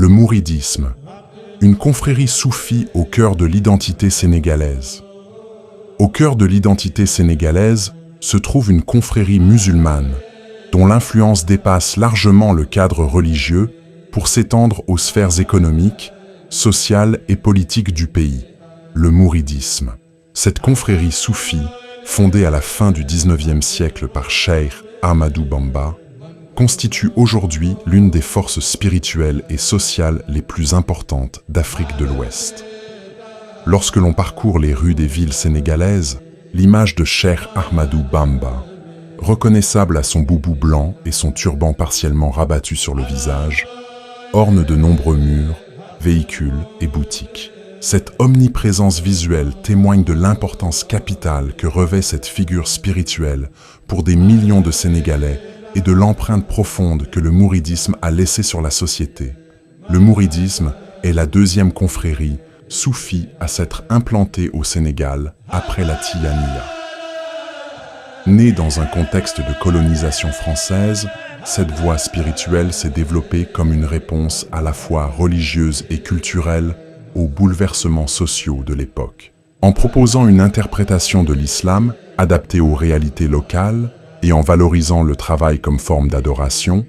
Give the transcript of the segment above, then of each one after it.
Le mouridisme, une confrérie soufie au cœur de l'identité sénégalaise. Au cœur de l'identité sénégalaise se trouve une confrérie musulmane, dont l'influence dépasse largement le cadre religieux pour s'étendre aux sphères économiques, sociales et politiques du pays. Le mouridisme. Cette confrérie soufie, fondée à la fin du XIXe siècle par Cheikh Ahmadou Bamba, constitue aujourd'hui l'une des forces spirituelles et sociales les plus importantes d'Afrique de l'Ouest. Lorsque l'on parcourt les rues des villes sénégalaises, l'image de Cheikh Ahmadou Bamba, reconnaissable à son boubou blanc et son turban partiellement rabattu sur le visage, orne de nombreux murs, véhicules et boutiques. Cette omniprésence visuelle témoigne de l'importance capitale que revêt cette figure spirituelle pour des millions de Sénégalais et de l'empreinte profonde que le mouridisme a laissée sur la société. Le mouridisme est la deuxième confrérie soufie à s'être implantée au Sénégal après la Tijaniya. Née dans un contexte de colonisation française, cette voie spirituelle s'est développée comme une réponse à la fois religieuse et culturelle aux bouleversements sociaux de l'époque. En proposant une interprétation de l'islam adaptée aux réalités locales et en valorisant le travail comme forme d'adoration,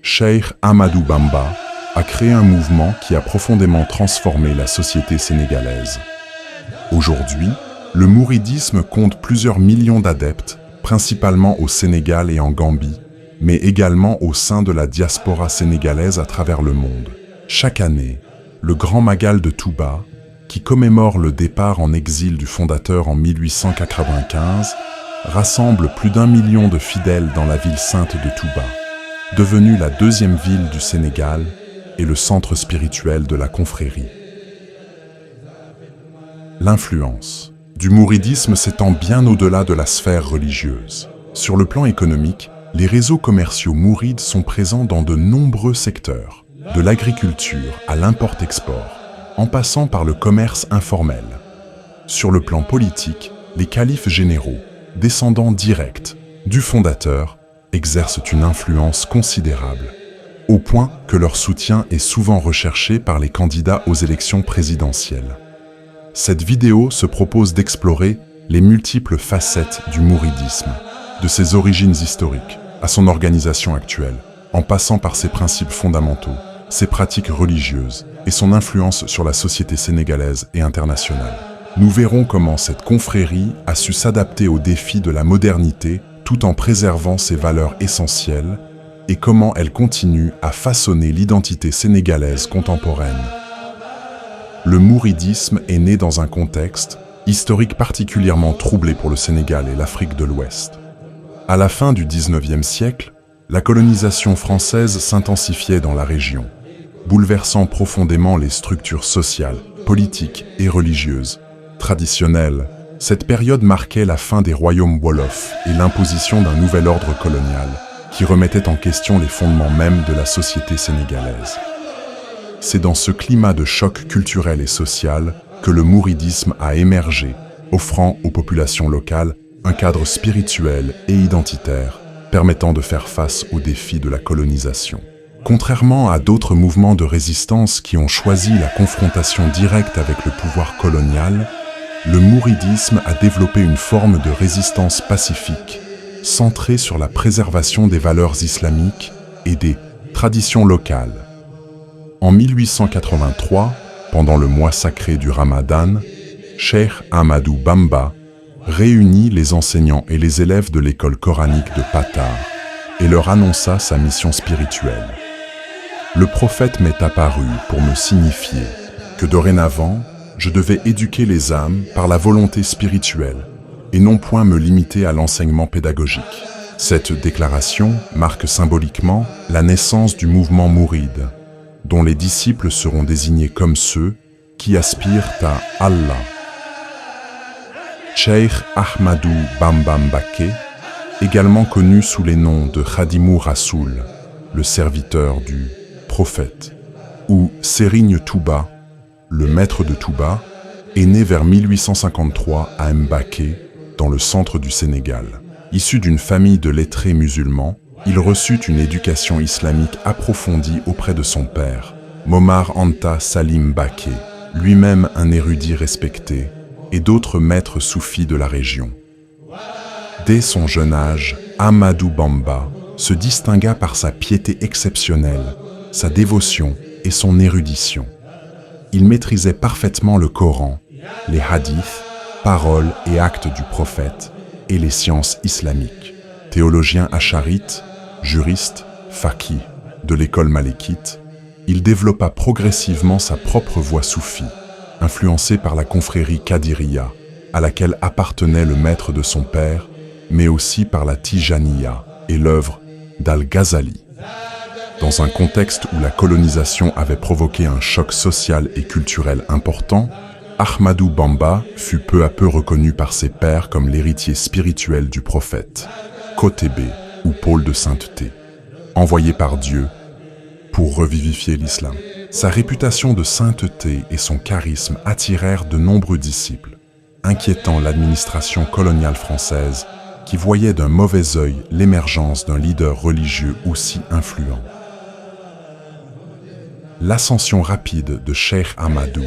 Cheikh Ahmadou Bamba a créé un mouvement qui a profondément transformé la société sénégalaise. Aujourd'hui, le mouridisme compte plusieurs millions d'adeptes, principalement au Sénégal et en Gambie, mais également au sein de la diaspora sénégalaise à travers le monde. Chaque année, le Grand Magal de Touba, qui commémore le départ en exil du fondateur en 1895, rassemble plus d'1 million de fidèles dans la ville sainte de Touba, devenue la deuxième ville du Sénégal et le centre spirituel de la confrérie. L'influence du mouridisme s'étend bien au-delà de la sphère religieuse. Sur le plan économique, les réseaux commerciaux mourides sont présents dans de nombreux secteurs, de l'agriculture à l'import-export, en passant par le commerce informel. Sur le plan politique, les califes généraux, descendants directs du fondateur, exercent une influence considérable, au point que leur soutien est souvent recherché par les candidats aux élections présidentielles. Cette vidéo se propose d'explorer les multiples facettes du mouridisme, de ses origines historiques à son organisation actuelle, en passant par ses principes fondamentaux, ses pratiques religieuses et son influence sur la société sénégalaise et internationale. Nous verrons comment cette confrérie a su s'adapter aux défis de la modernité tout en préservant ses valeurs essentielles et comment elle continue à façonner l'identité sénégalaise contemporaine. Le mouridisme est né dans un contexte historique particulièrement troublé pour le Sénégal et l'Afrique de l'Ouest. À la fin du XIXe siècle, la colonisation française s'intensifiait dans la région, bouleversant profondément les structures sociales, politiques et religieuses traditionnelles. Cette période marquait la fin des royaumes wolofs et l'imposition d'un nouvel ordre colonial qui remettait en question les fondements mêmes de la société sénégalaise. C'est dans ce climat de choc culturel et social que le mouridisme a émergé, offrant aux populations locales un cadre spirituel et identitaire permettant de faire face aux défis de la colonisation. Contrairement à d'autres mouvements de résistance qui ont choisi la confrontation directe avec le pouvoir colonial, le mouridisme a développé une forme de résistance pacifique, centrée sur la préservation des valeurs islamiques et des traditions locales. En 1883, pendant le mois sacré du Ramadan, Cheikh Ahmadou Bamba réunit les enseignants et les élèves de l'école coranique de Patar et leur annonça sa mission spirituelle. Le prophète m'est apparu pour me signifier que dorénavant, je devais éduquer les âmes par la volonté spirituelle et non point me limiter à l'enseignement pédagogique. Cette déclaration marque symboliquement la naissance du mouvement mouride, dont les disciples seront désignés comme ceux qui aspirent à Allah. Cheikh Ahmadou Bamba Mbacké, également connu sous les noms de Khadimou Rassoul, le serviteur du prophète, ou Serigne Touba, le maître de Touba, est né vers 1853 à Mbacké, dans le centre du Sénégal. Issu d'une famille de lettrés musulmans, il reçut une éducation islamique approfondie auprès de son père, Momar Anta Salim Mbaké, lui-même un érudit respecté, et d'autres maîtres soufis de la région. Dès son jeune âge, Ahmadou Bamba se distingua par sa piété exceptionnelle, sa dévotion et son érudition. Il maîtrisait parfaitement le Coran, les hadiths, paroles et actes du prophète, et les sciences islamiques. Théologien acharite, juriste, faqih de l'école malékite, il développa progressivement sa propre voie soufie, influencé par la confrérie Qadiriya, à laquelle appartenait le maître de son père, mais aussi par la Tijaniya et l'œuvre d'Al-Ghazali. Dans un contexte où la colonisation avait provoqué un choc social et culturel important, Ahmadou Bamba fut peu à peu reconnu par ses pairs comme l'héritier spirituel du prophète, Kotébé ou pôle de sainteté, envoyé par Dieu pour revivifier l'islam. Sa réputation de sainteté et son charisme attirèrent de nombreux disciples, inquiétant l'administration coloniale française qui voyait d'un mauvais œil l'émergence d'un leader religieux aussi influent. L'ascension rapide de Cheikh Ahmadou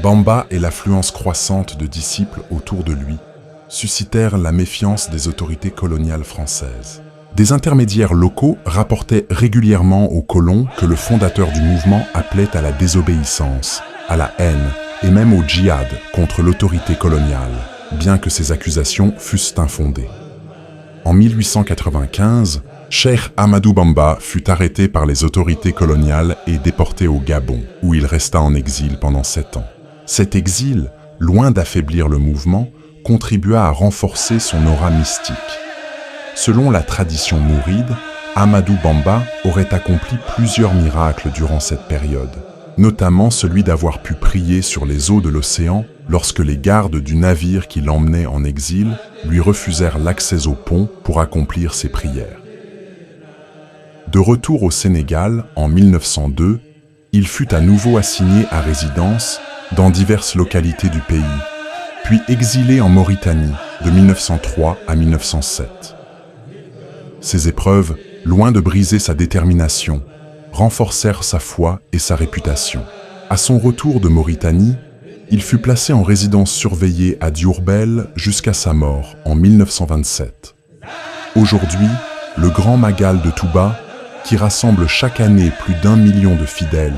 Bamba et l'affluence croissante de disciples autour de lui suscitèrent la méfiance des autorités coloniales françaises. Des intermédiaires locaux rapportaient régulièrement aux colons que le fondateur du mouvement appelait à la désobéissance, à la haine et même au djihad contre l'autorité coloniale, bien que ces accusations fussent infondées. En 1895, Cheikh Ahmadou Bamba fut arrêté par les autorités coloniales et déporté au Gabon, où il resta en exil pendant 7 ans. Cet exil, loin d'affaiblir le mouvement, contribua à renforcer son aura mystique. Selon la tradition mouride, Ahmadou Bamba aurait accompli plusieurs miracles durant cette période, notamment celui d'avoir pu prier sur les eaux de l'océan lorsque les gardes du navire qui l'emmenait en exil lui refusèrent l'accès au pont pour accomplir ses prières. De retour au Sénégal en 1902, il fut à nouveau assigné à résidence dans diverses localités du pays, puis exilé en Mauritanie de 1903 à 1907. Ces épreuves, loin de briser sa détermination, renforcèrent sa foi et sa réputation. À son retour de Mauritanie, il fut placé en résidence surveillée à Diourbel jusqu'à sa mort en 1927. Aujourd'hui, le Grand Magal de Touba, qui rassemble chaque année plus d'1 million de fidèles,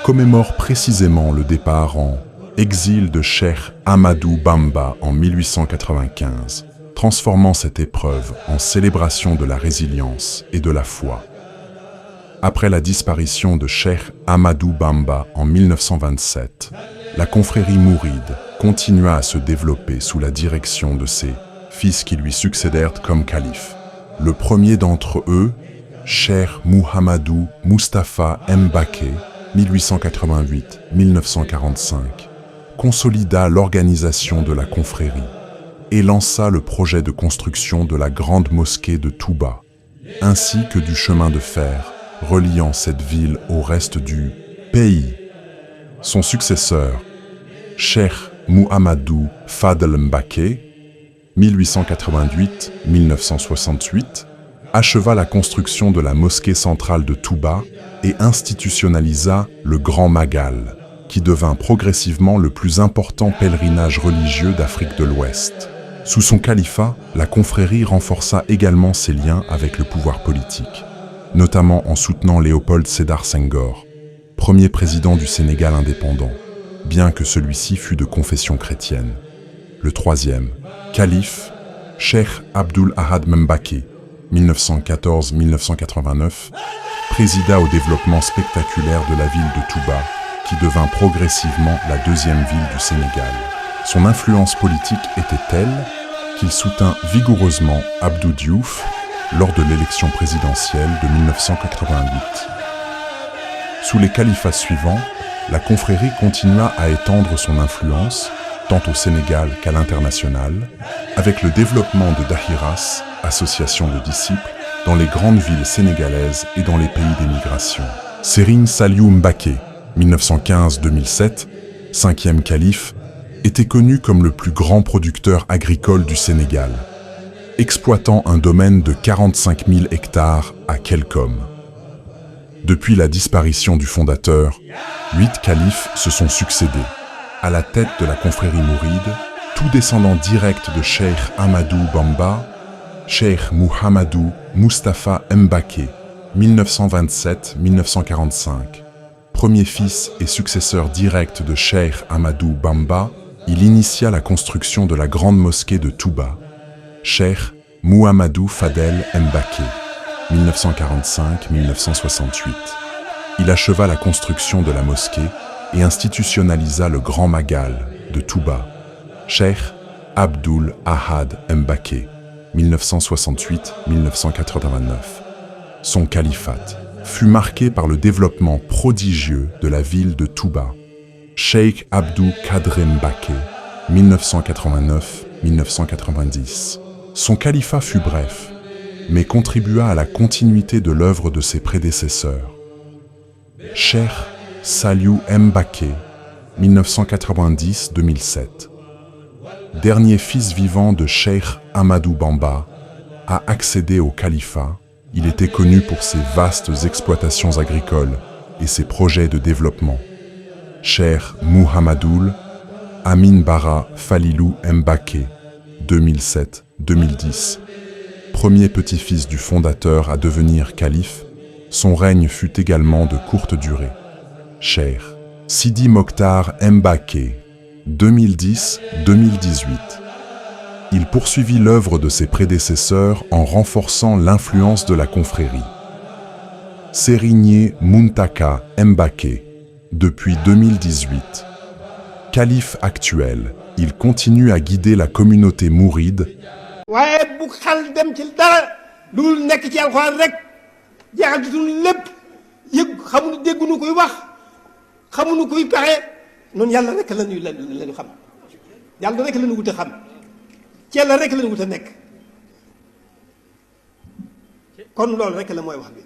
commémore précisément le départ en exil de Cheikh Ahmadou Bamba en 1895, transformant cette épreuve en célébration de la résilience et de la foi. Après la disparition de Cheikh Ahmadou Bamba en 1927, la confrérie mouride continua à se développer sous la direction de ses fils qui lui succédèrent comme calife. Le premier d'entre eux, Cheikh Mouhamadou Moustapha Mbaké, 1888-1945, consolida l'organisation de la confrérie et lança le projet de construction de la grande mosquée de Touba, ainsi que du chemin de fer reliant cette ville au reste du pays. Son successeur, Cheikh Mouhamadou Fadel Mbaké, 1888-1968, acheva la construction de la mosquée centrale de Touba et institutionnalisa le Grand Magal, qui devint progressivement le plus important pèlerinage religieux d'Afrique de l'Ouest. Sous son califat, la confrérie renforça également ses liens avec le pouvoir politique, notamment en soutenant Léopold Sédar Senghor, premier président du Sénégal indépendant, bien que celui-ci fût de confession chrétienne. Le troisième, calife, Cheikh Abdoul Ahad Mbaké, 1914-1989, présida au développement spectaculaire de la ville de Touba, qui devint progressivement la deuxième ville du Sénégal. Son influence politique était telle qu'il soutint vigoureusement Abdou Diouf lors de l'élection présidentielle de 1988. Sous les califats suivants, la confrérie continua à étendre son influence, tant au Sénégal qu'à l'international, avec le développement de Dahiras, association de disciples, dans les grandes villes sénégalaises et dans les pays d'émigration. Serigne Saliou Mbaké, 1915-2007, cinquième calife, était connu comme le plus grand producteur agricole du Sénégal, exploitant un domaine de 45 000 hectares à Kelkom. Depuis la disparition du fondateur, 8 califes se sont succédés. À la tête de la confrérie mouride, tout descendant direct de Cheikh Ahmadou Bamba, Cheikh Mouhamadou Moustapha Mbaké, 1927-1945. Premier fils et successeur direct de Cheikh Ahmadou Bamba, il initia la construction de la grande mosquée de Touba. Cheikh Mouhamadou Fadel Mbaké, 1945-1968. Il acheva la construction de la mosquée et institutionnalisa le Grand Magal de Touba. Cheikh Abdul Ahad Mbaké, 1968-1989. Son califat fut marqué par le développement prodigieux de la ville de Touba. Cheikh Abdou Kadre Mbaké, 1989-1990. Son califat fut bref, mais contribua à la continuité de l'œuvre de ses prédécesseurs. Cheikh Saliou Mbaké, 1990-2007. Dernier fils vivant de Cheikh Ahmadou Bamba, a accédé au califat. Il était connu pour ses vastes exploitations agricoles et ses projets de développement. Cheikh Mouhamadoul Amin Bara Falilou Mbaké, 2007-2010. Premier petit-fils du fondateur à devenir calife, son règne fut également de courte durée. Cheikh Sidi Mokhtar Mbaké, 2010-2018. Il poursuivit l'œuvre de ses prédécesseurs en renforçant l'influence de la confrérie. Serigne Muntaka Mbaké, depuis 2018. Calife actuel, il continue à guider la communauté mouride. waaye bu xel dem ci dara lu nekk ci alxuraan rek jeexal ci suñu lépp yëg xamuñu dégguñu koy wax xamuñu koy pexe noonu yàlla rek la ñu xam yàlla rek la ñu wut a xam ci yàlla rek la ñu wut a nekk kon loolu rek la mooy wax bi.